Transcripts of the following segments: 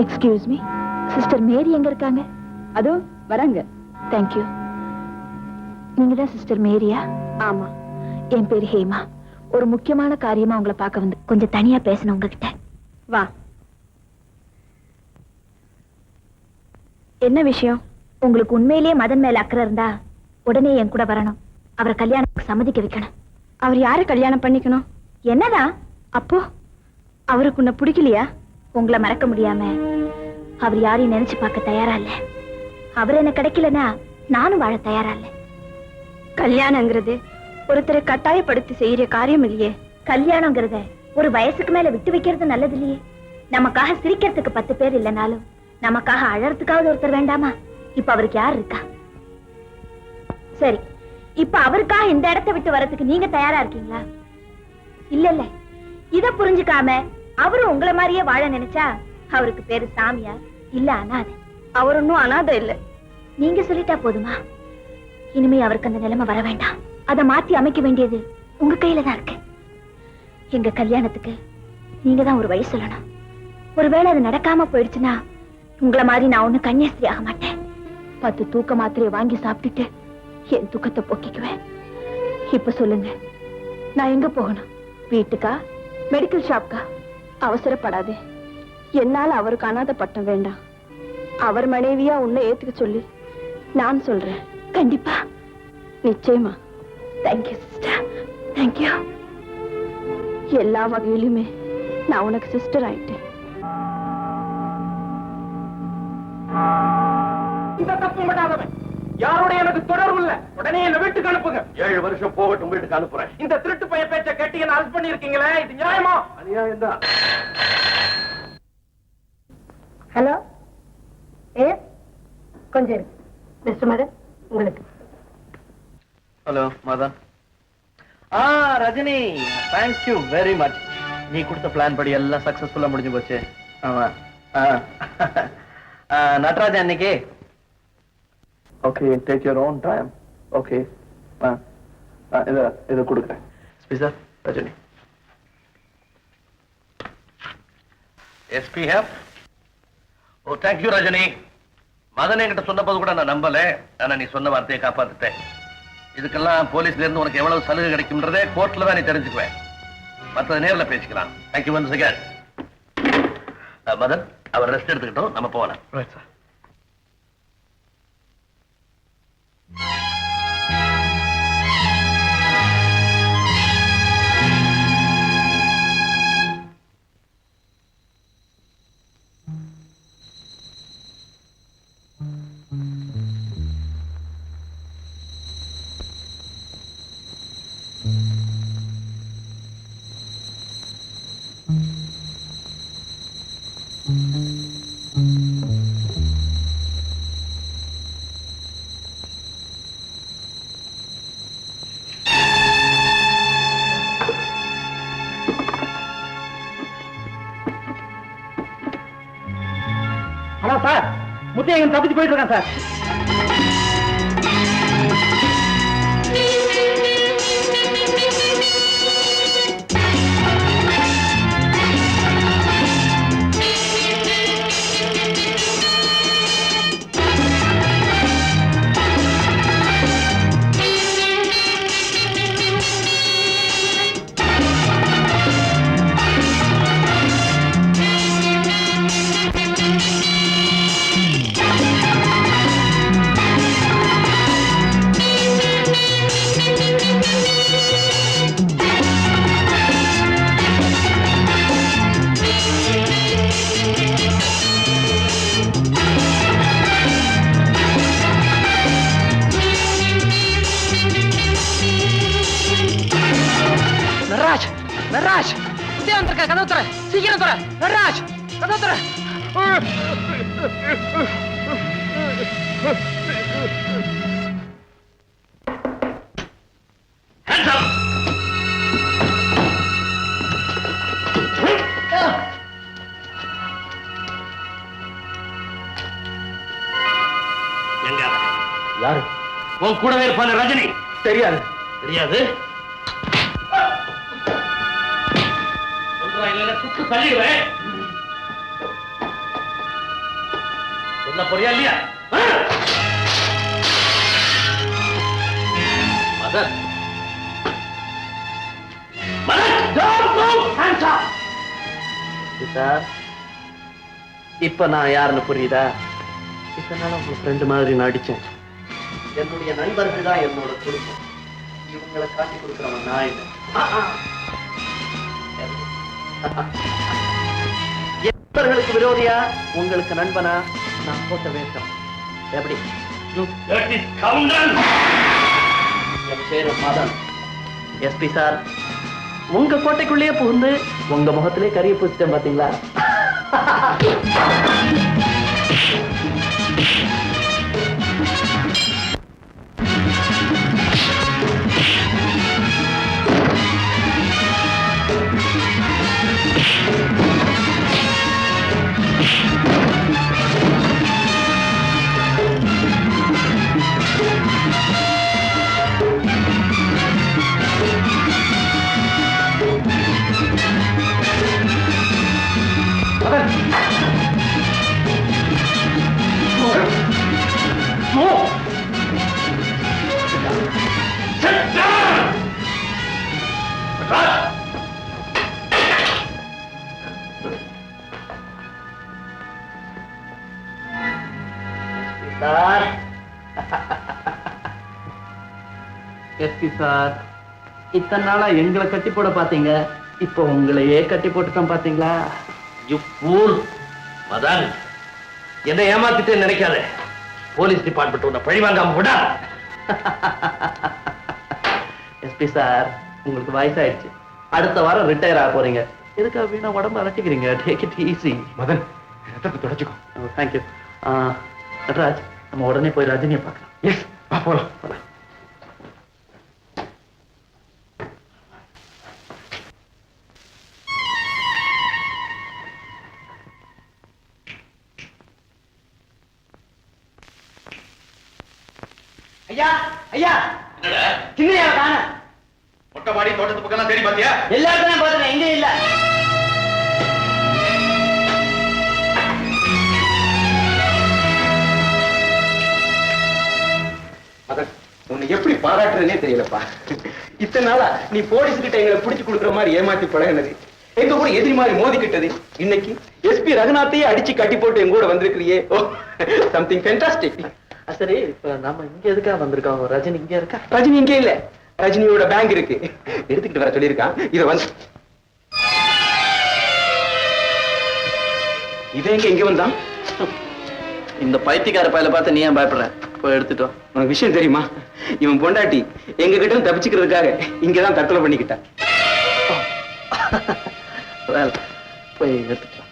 Excuse me, sister மேரி எங்க இருக்காங்க? அதோ வராங்க. தேங்க்யூ. நீங்க தான் சிஸ்டர் மேரியா? ஆமா. என் பேரு ஹேமா. ஒரு முக்கியமான காரியமா உங்களை பார்க்க வந்து கொஞ்சம் தனியா பேசணும் உங்ககிட்ட. வா. என்ன விஷயம்? உங்களுக்கு உண்மையிலேயே மதன் மேல அக்கறை இருந்தா உடனே என் கூட வரணும். அவரை கல்யாணத்துக்கு சம்மதிக்க வைக்கணும். அவர் யாரை கல்யாணம் பண்ணிக்கணும்? என்னதான் அப்போ அவருக்கு உன்னை பிடிக்கலையா? உங்களை மறக்க முடியாம அவர் யாரையும் நினைச்சு பார்க்க தயாரா இல்ல. அவர் என்ன கிடைக்கலன்னா நானும் வாழ தயாரா இல்ல. கல்யாணங்கிறது ஒருத்தரை கட்டாயப்படுத்தி செய்யற காரியம் இல்லையே. கல்யாணங்கிறத ஒரு வயசுக்கு மேல விட்டு வைக்கிறது நல்லது இல்லையே. நமக்காக சிரிக்கிறதுக்கு 10 பேர் இல்லைனாலும் நமக்காக அழறதுக்காவது ஒருத்தர் வேண்டாமா? இப்ப அவருக்கு யார் இருக்கா? சரி, இப்ப அவருக்காக இந்த இடத்தை விட்டு வரதுக்கு நீங்க தயாரா இருக்கீங்களா? இல்ல இல்ல, இத புரிஞ்சுக்காம அவரும் உங்களை மாதிரியே வாழ நினைச்சா அவருக்கு பேரு சாமியா இல்ல அனாதை. அவர் ஒன்னும் அனாதை இல்ல. நீங்க சொல்லிட்டா போதுமா? இனிமே அவருக்கு அந்த நிலைமை வர வேண்டாம். அதை மாத்தி அமைக்க வேண்டியது உங்க கையில தான் இருக்கு. எங்க கல்யாணத்துக்கு நீங்க தான் ஒரு வழி சொல்லணும். ஒருவேளை அது நடக்காம போயிடுச்சுன்னா உங்களை மாதிரி நான் ஒண்ணு கன்னியாஸ்திரி ஆக மாட்டேன். 10 தூக்க மாத்திரையை வாங்கி சாப்பிட்டுட்டு என் துக்கத்தை போக்கிக்குவேன். இப்ப சொல்லுங்க, நான் எங்க போகணும்? வீட்டுக்கா, மெடிக்கல் ஷாப்கா? அவசரப்படாதே. என்னால அவருக்கு அனாதை பட்டம் வேண்டாம். அவர் மனைவியா உன்னை ஏத்துக்க சொல்லி நான் சொல்றேன். கண்டிப்பா, நிச்சயமா. Thank you sister, thank you. எல்லா வகையிலுமே நான் உனக்கு சிஸ்டர் ஆயிட்டேன். இந்த தப்பு பண்ணாதவன் யாரோட எனக்கு தொடர்பு இல்ல. உடனே என்ன வீட்டுக்கு அனுப்புங்க. 7 வருஷம் போகட்டும், வீட்டுக்கு அனுப்புறேன். இந்த திருட்டு பைய பேச்ச கேட்டு என்ன அரெஸ்ட் பண்ணி இருக்கீங்களே, இது நியாயமா? அநியாயம் தான். ஹலோ, கொஞ்சம் மிஸ்டர் மதன், உங்களுக்கு. Hello Madan. Rajini, thank you very much. நீ கொடுத்த பிளான் படி எல்லாம் சக்சஸ்ஃபுல்லா முடிஞ்சு போச்சு. ஆமா. நடராஜன் அன்னைக்கு okay, take your own time. Okay, இதை கொடுக்குறேன். ஸ்பீசர் Rajini. SPF. Oh, thank you Rajini. Madan என்கிட்ட சொன்னபோது கூட நான் நம்பல. ஆனா நீ சொன்ன வார்த்தையை காப்பாத்திட்டேன். இதுக்கெல்லாம் போலீஸ்ல இருந்து உனக்கு எவ்வளவு சலுகை கிடைக்கும்ன்றதே கோர்ட்ல தான் நீ தெரிஞ்சுக்குவேன். மற்றது நேர்ல பேசிக்கலாம். Thank you once again. மதன், அவர் ரெஸ்ட் எடுத்துக்கிட்டோம், நம்ம போகலாம். Right sir. Hello sir, Muthaiyan தப்பிச்சு போயிட்டு இருக்கான் சார். நடராஜ், முத்தையா வந்திருக்க, கதவு தர, சீக்கிரம் தர. நடராஜ், கதவு தர. யாரு? உன் கூடவே இருப்பான ரஜினி? தெரியாது. தெரியாது? சுட்டு தள்ளிடுவேன். சொல்ல போறியா இல்லையா? மதன் சார், இப்ப நான் யாருன்னு புரியுதா? இதனால உங்க ஃப்ரெண்டு மாதிரி நடிச்சேன். என்னுடைய நண்பர்கள் தான் என்னோட குடும்பம். இவங்களை காட்டி கொடுக்கிறவன் நான் இல்லை. நண்பர்களுக்கு விரோதியா, உங்களுக்கு நண்பனா? நான் போட்ட வேஷம் எப்படி? என் பேரு மதன். எஸ்பி சார், உங்க கோட்டைக்குள்ளேயே புகுந்து உங்க முகத்திலே கரிய பூசிட்டேன் பாத்தீங்களா? சார், எஸ்பி சார், இத்தனை நாளா எங்களை கட்டி போட பாத்தீங்க, இப்ப உங்களையே கட்டி போட்டுட்டோம் பாத்தீங்களா? You fool. மதன், என்னை ஏமாத்திட்டே நினைக்காத. போலீஸ் டிபார்ட்மெண்ட் உன்னை பழி வாங்காம விடா. எஸ்பி சார், உங்களுக்கு வயசாயிடுச்சு. அடுத்த வாரம் ரிட்டையர் ஆக போறீங்க. எதுக்காக வீணா உடம்பு அலட்டிக்கிறீங்க? Take it easy. மதன், ரத்தத்தை தொடச்சுக்கோ. தேங்க்யூ. நடராஜ், நம்ம உடனே போய் ரஜினியை பார்க்கலாம். எஸ், போலாம் போலாம். ஐயா ஐயா, என்னடா சின்னையாவை காணோம். மொட்டை மாடி தோட்டத்து பக்கம் தேடி பாத்தியா? எல்லாருக்கும் பார்த்தேன், எங்க இல்ல. மதன், உன்னை எப்படி பாராட்டுறதுனே தெரியலப்பா. இத்தனை நாளா நீ போலீஸ் கிட்ட எங்களை பிடிச்சு கொடுக்குற மாதிரி ஏமாத்தி பழகினது, எங்க கூட எதிரி மாதிரி மோதிக்கிட்டது, இன்னைக்கு எஸ்பி ரகுநாத்தையே அடிச்சு கட்டி போட்டு எங்க கூட வந்திருக்கிறியே. Something fantastic. சரி, இப்ப நாம இங்க எதுக்காக வந்திருக்கோம்? ரஜினி இங்க இருக்கா? ரஜினி இங்கே இல்ல, ரஜினியோட பேங்க் இருக்கு, எடுத்துக்கிட்டு வர சொல்லியிருக்கான். இத வந்து இவன் எங்க இங்க வந்தான்? இந்த பைத்தியக்கார பயல பார்த்து நீ ஏன் பயப்படுற? போய் எடுத்துட்டு வா. உனக்கு விஷயம் தெரியுமா? இவன் பொண்டாட்டி எங்க கிட்ட தப்பிச்சுக்கிறதுக்காக இங்கதான் தற்கொலை பண்ணிக்கிட்டான். போய் எடுத்துட்டு வா.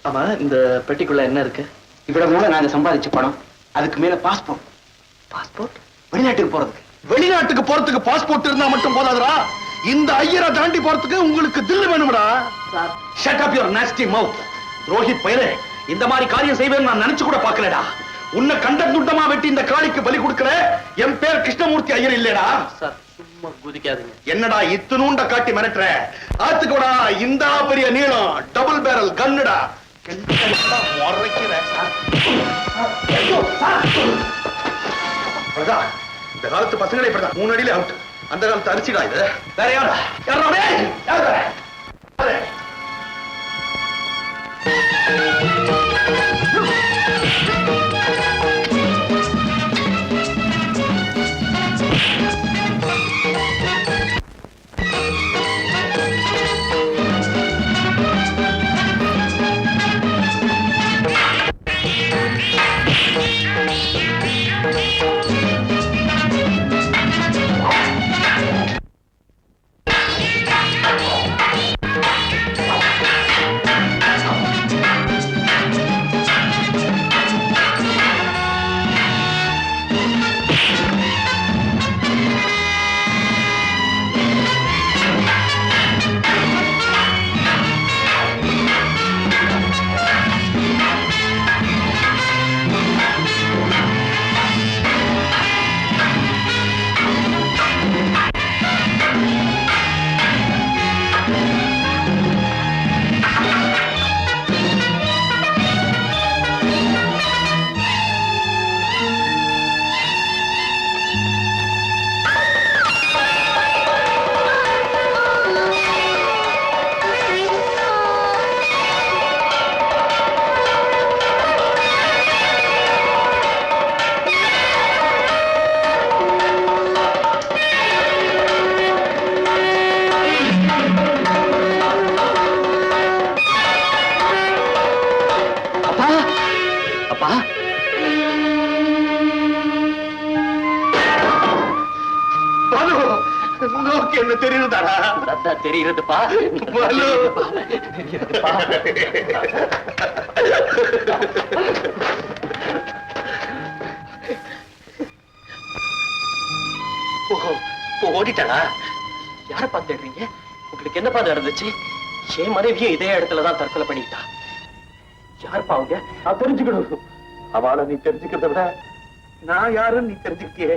ஆமா, இந்த பெட்டிக்குள்ள என்ன இருக்கு? இவ்வளவு நாள நாங்க சம்பாதிச்ச பணம், அதுக்கு மேல பாஸ்போர்ட். பாஸ்போர்ட்? வெளிநாட்டுக்கு போறதுக்கு. வெளிநாட்டுக்கு போறதுக்கு பாஸ்போர்ட் இருந்தா மட்டும் போதாதுடா. இந்த ஐயரை தாண்டி போறதுக்கு உங்களுக்கு தில்லு வேணும்டா. Shut up your nasty mouth. Rohit பயலே, இந்த மாதிரி காரியம் செய்வேன்னு நான் நினைச்சு கூட பார்க்கலடா. உன்னை கண்ட துண்டமா வெட்டி இந்த காளிக்கு பலி கொடுக்கிற என் பேர் கிருஷ்ணமூர்த்தி ஐயர் இல்லடா. சார், சும்மா குதிக்காதீங்க. என்னடா இத்துணூண்ட காட்டி மிரட்டுற? ஆத்துக்கூடா இந்த பெரிய நீளம் டபுள் பேரல் கன்னுடா. இந்த காலத்து பசங்களே இப்படிதான், 3 அடியில அவுட். அந்த காலத்து அரிசிடா இது. வேற யாரா? யாரா? மனு நோக்கு என்ன தெரியுதாடா? தெரியுதுப்பா மனு ஓடிட்டாளா? யார பாத்துடுறீங்க? உங்களுக்கு என்னப்பா நடந்துச்சு? என் மனைவியும் இதே இடத்துலதான் தற்கொலை பண்ணிட்டா. யாருப்பா அவங்க? நான் தெரிஞ்சுக்கணும். அவளை நீ தெரிஞ்சுக்கிறத விட நான் யாருன்னு நீ தெரிஞ்சுக்கிட்டியே,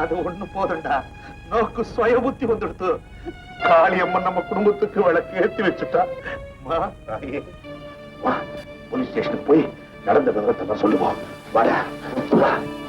அது ஒண்ணு போதும்டா. நோக்கு சுய புத்தி வந்துடுத்து. காளியம்மன் நம்ம குடும்பத்துக்கு விளக்கு ஏற்றி வச்சுட்டா. போலீஸ் ஸ்டேஷனுக்கு போய் நடந்த விவரத்தை சொல்லுவோம். வாடா.